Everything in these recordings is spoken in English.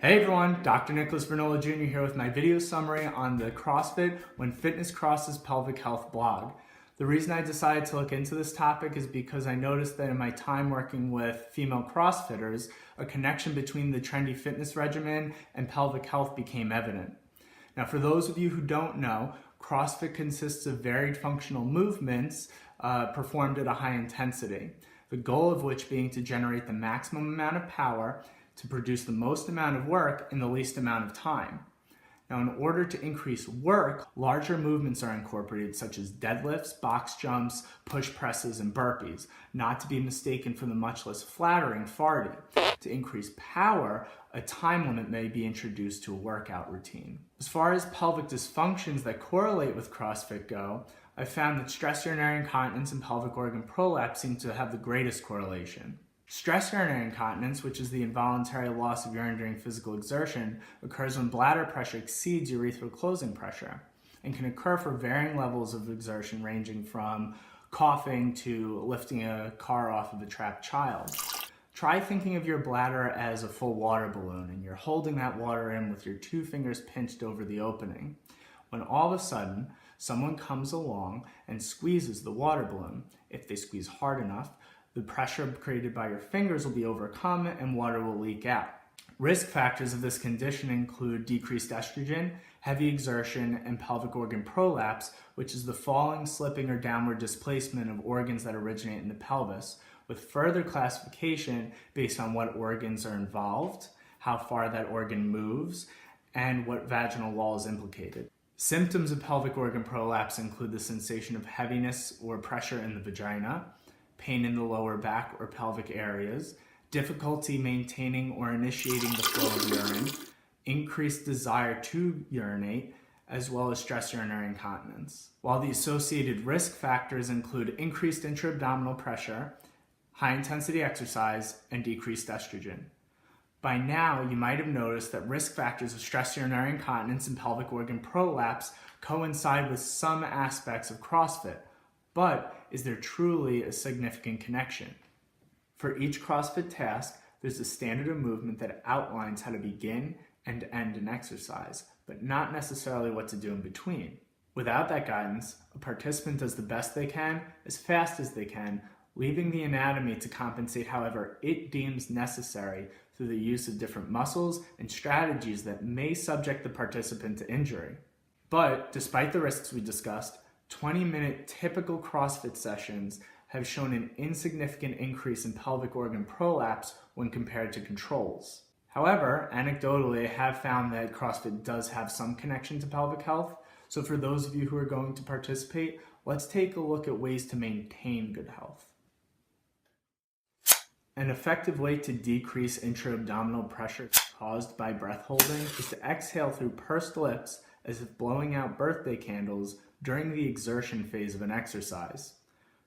Hey everyone, Dr. Nicholas Vernola Jr. here with my video summary on the CrossFit When Fitness Crosses Pelvic Health blog. The reason I decided to look into this topic is because I noticed that in my time working with female CrossFitters, a connection between the trendy fitness regimen and pelvic health became evident. Now, for those of you who don't know, CrossFit consists of varied functional movements performed at a high intensity, the goal of which being to generate the maximum amount of power to produce the most amount of work in the least amount of time. Now, in order to increase work, larger movements are incorporated such as deadlifts, box jumps, push presses, and burpees, not to be mistaken for the much less flattering farting. To increase power, a time limit may be introduced to a workout routine. As far as pelvic dysfunctions that correlate with CrossFit go, I found that stress urinary incontinence and pelvic organ prolapse seem to have the greatest correlation. Stress urinary incontinence, which is the involuntary loss of urine during physical exertion, occurs when bladder pressure exceeds urethral closing pressure and can occur for varying levels of exertion ranging from coughing to lifting a car off of a trapped child. Try thinking of your bladder as a full water balloon and you're holding that water in with your two fingers pinched over the opening. When all of a sudden, someone comes along and squeezes the water balloon. If they squeeze hard enough, the pressure created by your fingers will be overcome and water will leak out. Risk factors of this condition include decreased estrogen, heavy exertion, and pelvic organ prolapse, which is the falling, slipping, or downward displacement of organs that originate in the pelvis, with further classification based on what organs are involved, how far that organ moves, and what vaginal wall is implicated. Symptoms of pelvic organ prolapse include the sensation of heaviness or pressure in the vagina, pain in the lower back or pelvic areas, difficulty maintaining or initiating the flow of urine, increased desire to urinate, as well as stress urinary incontinence. While the associated risk factors include increased intra-abdominal pressure, high-intensity exercise, and decreased estrogen. By now, you might have noticed that risk factors of stress urinary incontinence and pelvic organ prolapse coincide with some aspects of CrossFit. But is there truly a significant connection? For each CrossFit task, there's a standard of movement that outlines how to begin and end an exercise, but not necessarily what to do in between. Without that guidance, a participant does the best they can, as fast as they can, leaving the anatomy to compensate however it deems necessary through the use of different muscles and strategies that may subject the participant to injury. But despite the risks we discussed, 20-minute typical CrossFit sessions have shown an insignificant increase in pelvic organ prolapse when compared to controls. However, anecdotally, I have found that CrossFit does have some connection to pelvic health. So for those of you who are going to participate, let's take a look at ways to maintain good health. An effective way to decrease intra-abdominal pressure caused by breath holding is to exhale through pursed lips as if blowing out birthday candles during the exertion phase of an exercise.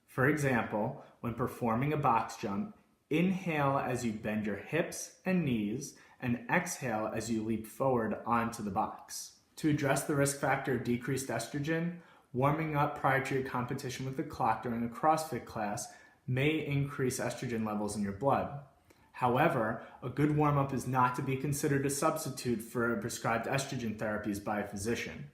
For example, when performing a box jump, inhale as you bend your hips and knees and exhale as you leap forward onto the box. To address the risk factor of decreased estrogen, warming up prior to your competition with the clock during a CrossFit class may increase estrogen levels in your blood. However, a good warm-up is not to be considered a substitute for prescribed estrogen therapies by a physician.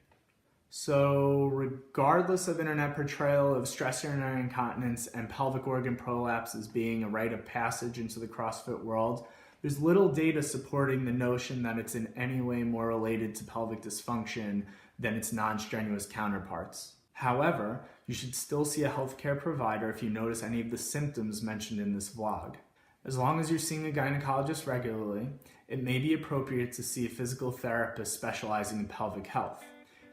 So regardless of internet portrayal of stress urinary incontinence and pelvic organ prolapse as being a rite of passage into the CrossFit world, there's little data supporting the notion that it's in any way more related to pelvic dysfunction than its non-strenuous counterparts. However, you should still see a healthcare provider if you notice any of the symptoms mentioned in this vlog. As long as you're seeing a gynecologist regularly, it may be appropriate to see a physical therapist specializing in pelvic health.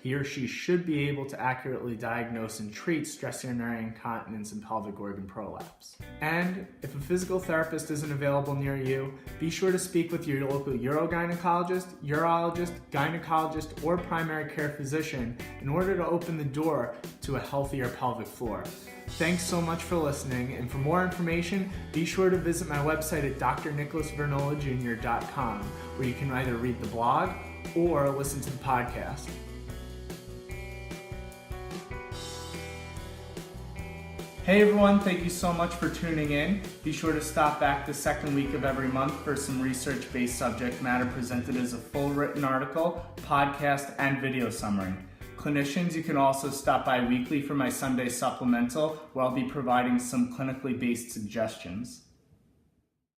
He or she should be able to accurately diagnose and treat stress urinary incontinence and pelvic organ prolapse. And if a physical therapist isn't available near you, be sure to speak with your local urogynecologist, urologist, gynecologist, or primary care physician in order to open the door to a healthier pelvic floor. Thanks so much for listening, and for more information, be sure to visit my website at drnicholasvernolajr.com, where you can either read the blog or listen to the podcast. Hey everyone, thank you so much for tuning in. Be sure to stop back the second week of every month for some research-based subject matter presented as a full written article, podcast, and video summary. Clinicians, you can also stop by weekly for my Sunday supplemental, where I'll be providing some clinically based suggestions.